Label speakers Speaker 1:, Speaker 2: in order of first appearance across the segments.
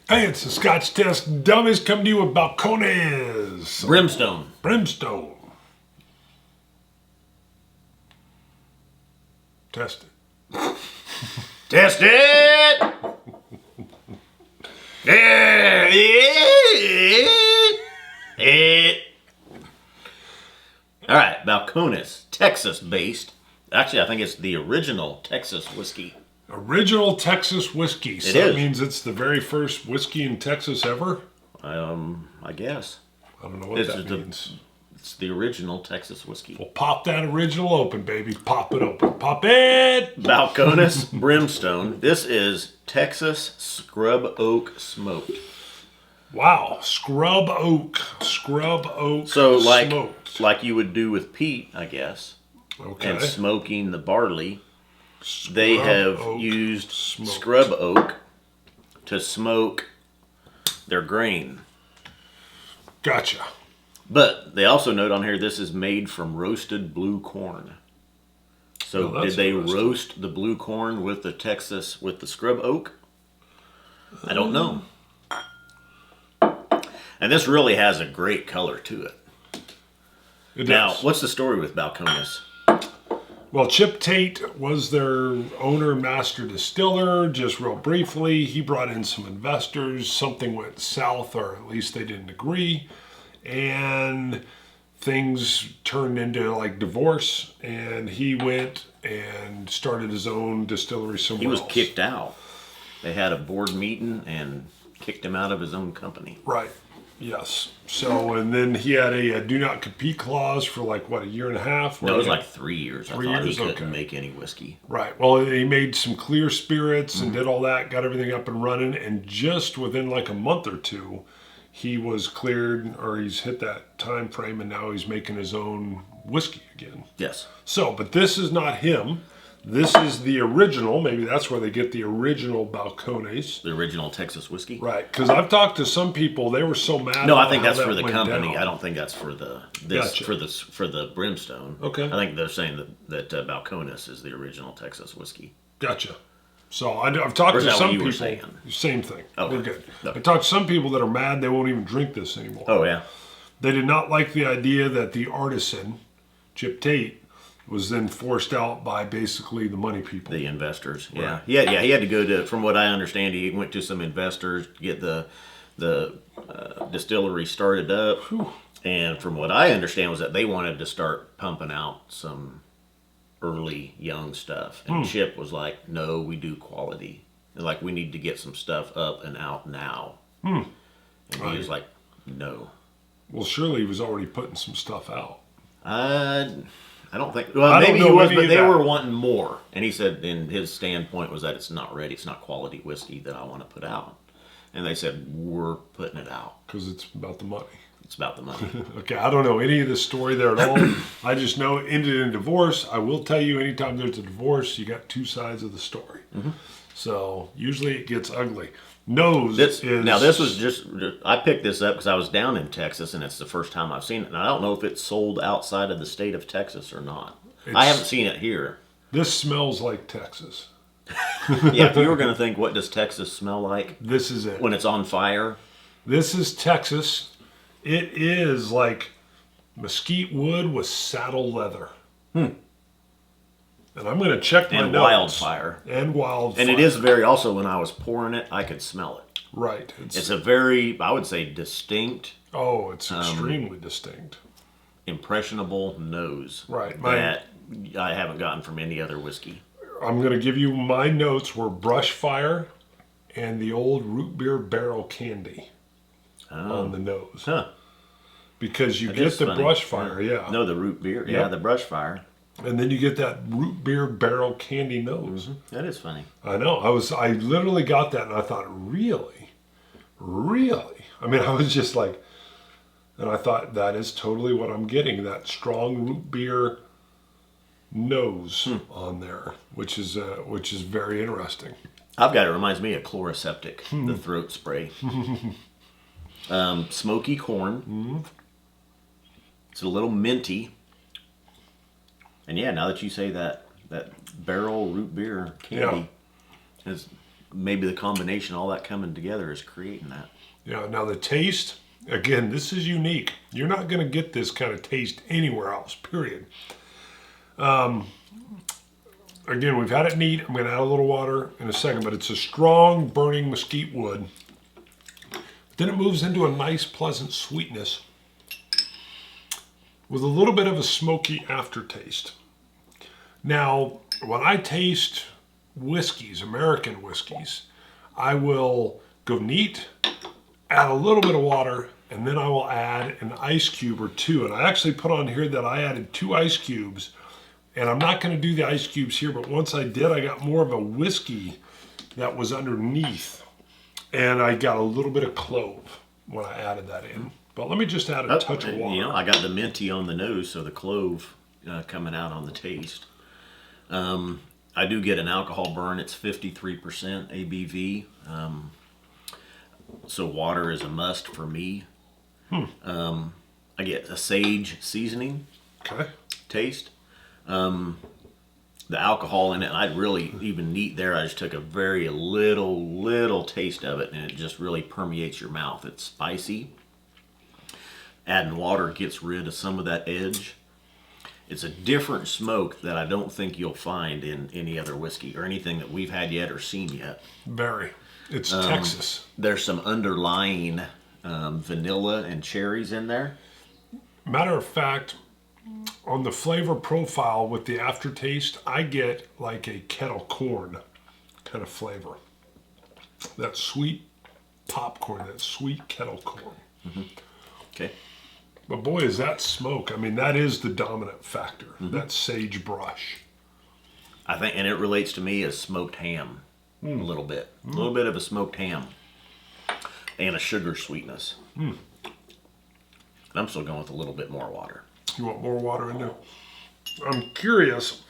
Speaker 1: Hey, it's the Scotch Test. Dummies come to you with Balcones
Speaker 2: Brimstone.
Speaker 1: Test it.
Speaker 2: Test it! All right, Balcones, Texas-based. Actually, I think it's the original Texas whiskey.
Speaker 1: Original Texas whiskey. So that means it's the very first whiskey in Texas ever?
Speaker 2: I guess.
Speaker 1: I don't know what that means.
Speaker 2: It's the original Texas whiskey.
Speaker 1: Well, pop that original open, baby. Pop it open. Pop it!
Speaker 2: Balcones Brimstone. This is Texas Scrub Oak Smoked.
Speaker 1: Wow. Scrub oak. Scrub oak
Speaker 2: So
Speaker 1: smoked.
Speaker 2: like you would do with peat, I guess.
Speaker 1: Okay.
Speaker 2: And smoking the barley.
Speaker 1: Scrub
Speaker 2: They have
Speaker 1: oak
Speaker 2: used
Speaker 1: smoked.
Speaker 2: scrub oak to smoke their grain.
Speaker 1: Gotcha.
Speaker 2: But they also note on here this is made from roasted blue corn. So
Speaker 1: Well,
Speaker 2: did they
Speaker 1: interesting.
Speaker 2: roast the blue corn with the scrub oak? I don't know. And this really has a great color to it.
Speaker 1: It
Speaker 2: Now,
Speaker 1: does.
Speaker 2: what's the story with Balcones?
Speaker 1: Well, Chip Tate was their owner, master distiller. Just real briefly, he brought in some investors. Something went south, or at least they didn't agree. And things turned into like divorce. And he went and started his own distillery somewhere
Speaker 2: He was
Speaker 1: else.
Speaker 2: kicked out. They had a board meeting and kicked him out of his own company.
Speaker 1: Right. Yes. So, and then he had a do not compete clause for like, what, a year and a half?
Speaker 2: No, it was like 3 years. I
Speaker 1: 3
Speaker 2: thought
Speaker 1: years?
Speaker 2: he couldn't
Speaker 1: Okay.
Speaker 2: make any whiskey.
Speaker 1: Right. Well, he made some clear spirits and did all that, got everything up and running, and just within like a month or two, he was cleared, or he's hit that time frame, and now he's making his own whiskey again.
Speaker 2: Yes.
Speaker 1: So, but this is not him. This is the original. Maybe that's where they get the original Balcones.
Speaker 2: The original Texas whiskey.
Speaker 1: Right. Because I've talked to some people, they were so mad.
Speaker 2: No, I
Speaker 1: about
Speaker 2: think
Speaker 1: how
Speaker 2: that's
Speaker 1: that
Speaker 2: for the
Speaker 1: went
Speaker 2: company.
Speaker 1: down.
Speaker 2: I don't think that's for the
Speaker 1: Gotcha.
Speaker 2: for the Brimstone.
Speaker 1: Okay.
Speaker 2: I think they're saying that Balcones is the original Texas whiskey.
Speaker 1: Gotcha. So I've talked
Speaker 2: Or is
Speaker 1: to
Speaker 2: that
Speaker 1: some
Speaker 2: what you were
Speaker 1: people.
Speaker 2: saying?
Speaker 1: Same thing.
Speaker 2: Okay.
Speaker 1: We're good.
Speaker 2: Okay.
Speaker 1: I talked to some people that are mad they won't even drink this anymore.
Speaker 2: Oh yeah.
Speaker 1: They did not like the idea that the artisan, Chip Tate, was then forced out by basically the money people.
Speaker 2: The investors. Yeah.
Speaker 1: Right.
Speaker 2: Yeah. He had to go to. From what I understand, he went to some investors to get the distillery started up.
Speaker 1: Whew.
Speaker 2: And from what I understand was that they wanted to start pumping out some early young stuff, and Chip was like, "No, we do quality. And like we need to get some stuff up and out now." And he was like, "No."
Speaker 1: Well, surely he was already putting some stuff out.
Speaker 2: I don't think. Well,
Speaker 1: I don't
Speaker 2: maybe
Speaker 1: know
Speaker 2: he was,
Speaker 1: any
Speaker 2: but
Speaker 1: of
Speaker 2: they
Speaker 1: that.
Speaker 2: were wanting more. And he said, and his standpoint was that it's not ready. It's not quality whiskey that I want to put out. And they said, we're putting it out.
Speaker 1: Because it's about the money.
Speaker 2: It's about the money.
Speaker 1: Okay, I don't know any of the story there at all. I just know it ended in divorce. I will tell you, anytime there's a divorce, you got two sides of the story. So usually it gets ugly. Nose is...
Speaker 2: Now this was just I picked this up because I was down in Texas, and it's the first time I've seen it. And I don't know if it's sold outside of the state of Texas or not. I haven't seen it here.
Speaker 1: This smells like Texas.
Speaker 2: Yeah, if you were going to think, what does Texas smell like
Speaker 1: This is it.
Speaker 2: when it's on fire?
Speaker 1: This is Texas. It is like mesquite wood with saddle leather. And I'm going to check my
Speaker 2: And
Speaker 1: notes.
Speaker 2: wildfire.
Speaker 1: And wildfire.
Speaker 2: And it is very, also when I was pouring it, I could smell it.
Speaker 1: Right.
Speaker 2: It's a very, I would say, distinct,
Speaker 1: Oh, it's extremely distinct.
Speaker 2: impressionable nose.
Speaker 1: Right.
Speaker 2: That I haven't gotten from any other whiskey.
Speaker 1: I'm going to give you my notes were brush fire and the old root beer barrel candy on the nose.
Speaker 2: Huh.
Speaker 1: Because you
Speaker 2: That
Speaker 1: get
Speaker 2: is
Speaker 1: the
Speaker 2: funny.
Speaker 1: brush fire, yeah.
Speaker 2: No, the root beer. Yeah,
Speaker 1: Yep.
Speaker 2: the brush fire.
Speaker 1: And then you get that root beer barrel candy nose.
Speaker 2: That is funny.
Speaker 1: I know. I literally got that and I thought, really? Really? I mean, I was just like, and I thought that is totally what I'm getting, that strong root beer nose on there, which is very interesting.
Speaker 2: I've got it. Reminds me of Chloroseptic, the throat spray. Smoky corn. It's a little minty. And yeah, now that you say that barrel root beer candy is maybe the combination, all that coming together is creating that.
Speaker 1: Yeah, now the taste, again, this is unique. You're not going to get this kind of taste anywhere else, period. Again, we've had it neat. I'm going to add a little water in a second, but it's a strong burning mesquite wood. Then it moves into a nice, pleasant sweetness with a little bit of a smoky aftertaste. Now, when I taste whiskeys, American whiskeys, I will go neat, add a little bit of water, and then I will add an ice cube or two. And I actually put on here that I added 2 ice cubes. And I'm not going to do the ice cubes here, but once I did, I got more of a whiskey that was underneath. And I got a little bit of clove when I added that in. But let me just add a touch of water.
Speaker 2: You know, I got the minty on the nose, so the clove coming out on the taste. I do get an alcohol burn. It's 53% ABV. So water is a must for me. I get a sage seasoning taste. The alcohol in it, and I'd really even neat there. I just took a very little taste of it, and it just really permeates your mouth. It's spicy. Adding water gets rid of some of that edge. It's a different smoke that I don't think you'll find in any other whiskey or anything that we've had yet or seen yet.
Speaker 1: Very. It's Texas.
Speaker 2: There's some underlying vanilla and cherries in there.
Speaker 1: Matter of fact, on the flavor profile with the aftertaste, I get like a kettle corn kind of flavor. That sweet popcorn, that sweet kettle corn.
Speaker 2: Okay.
Speaker 1: But boy, is that smoke. I mean, that is the dominant factor, that sage brush.
Speaker 2: I think, and it relates to me as smoked ham a little bit. A little bit of a smoked ham and a sugar sweetness. And I'm still going with a little bit more water.
Speaker 1: You want more water in there? I'm curious.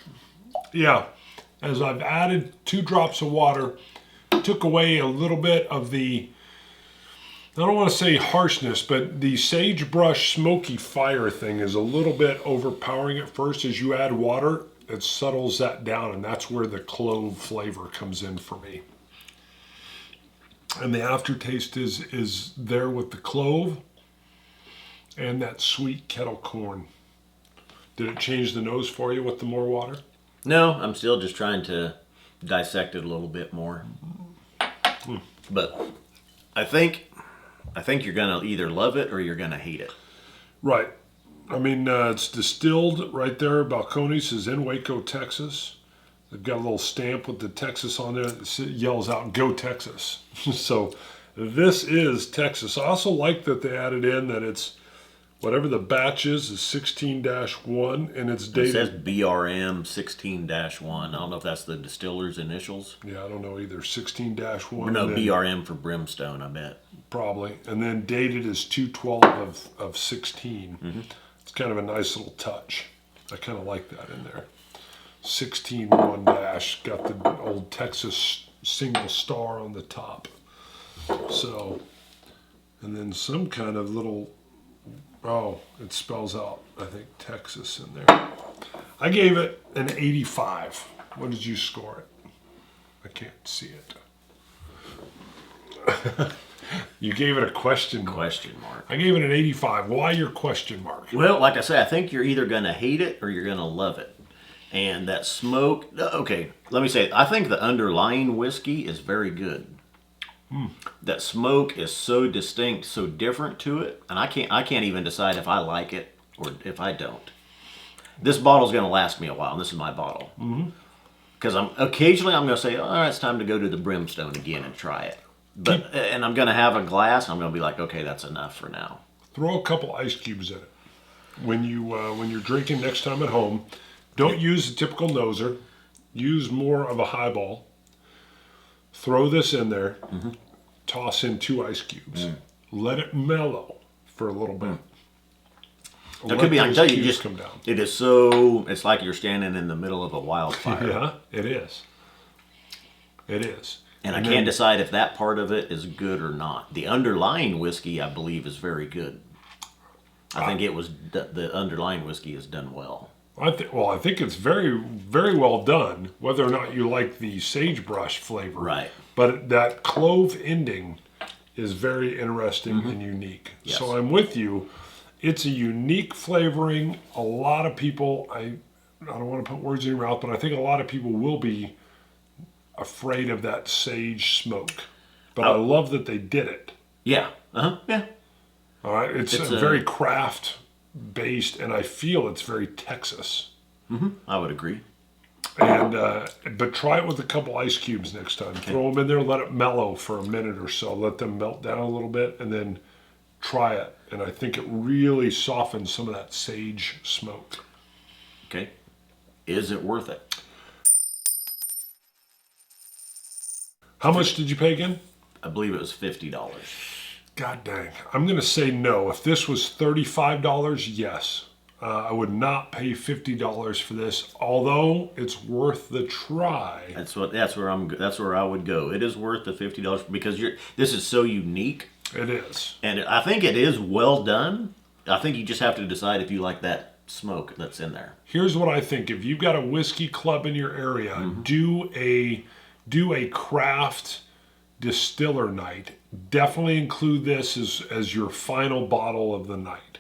Speaker 1: Yeah, as I've added 2 drops of water, took away a little bit of the, I don't want to say harshness, but the sagebrush smoky fire thing is a little bit overpowering at first. As you add water, it settles that down, and that's where the clove flavor comes in for me. And the aftertaste is there with the clove and that sweet kettle corn. Did it change the nose for you with the more water?
Speaker 2: No, I'm still just trying to dissect it a little bit more. But I think you're gonna either love it or you're gonna hate it.
Speaker 1: Right. I mean, it's distilled right there. Balcones is in Waco, Texas. They've got a little stamp with the Texas on there that yells out, "Go Texas." So this is Texas. I also like that they added in that it's, whatever the batch is 16-1, and it's dated.
Speaker 2: It says BRM 16-1. I don't know if that's the distiller's initials.
Speaker 1: Yeah, I don't know either. 16-1.
Speaker 2: No, BRM for Brimstone, I bet.
Speaker 1: Probably. And then dated is 2/12 of 16. It's kind of a nice little touch. I kind of like that in there. 16-1 dash. Got the old Texas single star on the top. So, and then some kind of little, oh, it spells out, I think, Texas in there. I gave it an 85. What did you score it? I can't see it. You gave it a question mark.
Speaker 2: Question mark.
Speaker 1: I gave it an 85. Why your question mark?
Speaker 2: Well, like I said, I think you're either going to hate it or you're going to love it. And that smoke, okay, let me say, I think the underlying whiskey is very good. That smoke is so distinct, so different to it, and I can't even decide if I like it or if I don't. This bottle's going to last me a while, and this is my bottle. Because occasionally I'm going to say, all right, it's time to go to the Brimstone again and try it. But and I'm going to have a glass, and I'm going to be like, okay, that's enough for now.
Speaker 1: Throw a couple ice cubes in it. When you're drinking next time at home, don't use a typical noser. Use more of a highball. Throw this in there. Toss in 2 ice cubes. Let it mellow for a little bit.
Speaker 2: It could be, I can tell you,
Speaker 1: just
Speaker 2: just
Speaker 1: come down.
Speaker 2: It is so, it's like you're standing in the middle of a wildfire.
Speaker 1: Yeah, it is. It is.
Speaker 2: And I can't decide if that part of it is good or not. The underlying whiskey, I believe, is very good. I think it was the underlying whiskey is done well.
Speaker 1: I think it's very, very well done. Whether or not you like the sagebrush flavor,
Speaker 2: Right.
Speaker 1: But that clove ending is very interesting and unique.
Speaker 2: Yes.
Speaker 1: So I'm with you. It's a unique flavoring. A lot of people, I don't want to put words in your mouth, but I think a lot of people will be afraid of that sage smoke. But I love that they did it.
Speaker 2: Yeah. Yeah.
Speaker 1: All right. It's very craft based, and I feel it's very Texas.
Speaker 2: I would agree.
Speaker 1: And but try it with a couple ice cubes next time. Okay. Throw them in there, let it mellow for a minute or so. Let them melt down a little bit, and then try it. And I think it really softens some of that sage smoke.
Speaker 2: Okay. Is it worth it?
Speaker 1: How much did you pay again?
Speaker 2: I believe it was $50.
Speaker 1: God dang. I'm going to say no. If this was $35, yes. I would not pay $50 for this, although it's worth the try.
Speaker 2: That's where I would go. It is worth the $50 because this is so unique.
Speaker 1: It is.
Speaker 2: And I think it is well done. I think you just have to decide if you like that smoke that's in there.
Speaker 1: Here's what I think. If you've got a whiskey club in your area, do a craft distiller night. Definitely include this as your final bottle of the night.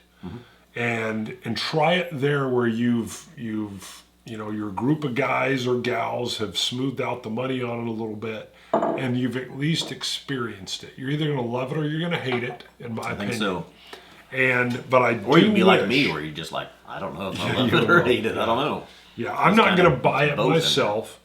Speaker 1: And try it there where you've your group of guys or gals have smoothed out the money on it a little bit, and you've at least experienced it. You're either going to love it or you're going to hate it, in my opinion.
Speaker 2: So.
Speaker 1: Or
Speaker 2: you can be like me, where you're just like, I don't know if I love it or hate it. I don't know.
Speaker 1: Yeah, I'm not going to buy it myself.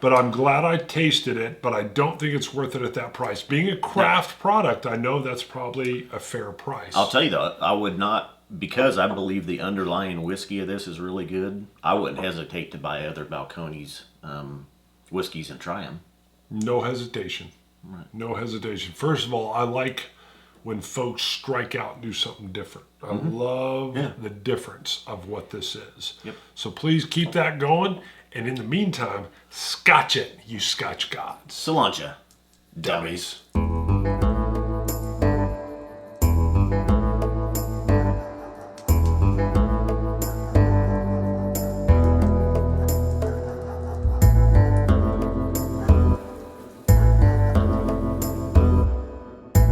Speaker 1: But I'm glad I tasted it, but I don't think it's worth it at that price. Being a craft product, I know that's probably a fair price.
Speaker 2: I'll tell you though, I would not, because I believe the underlying whiskey of this is really good, I wouldn't hesitate to buy other Balcones whiskeys and try them.
Speaker 1: No hesitation.
Speaker 2: Right.
Speaker 1: No hesitation. First of all, I like when folks strike out and do something different. I love the difference of what this is.
Speaker 2: Yep.
Speaker 1: So please keep that going. And in the meantime, Scotch it, you Scotch gods.
Speaker 2: Cilantro. Dummies.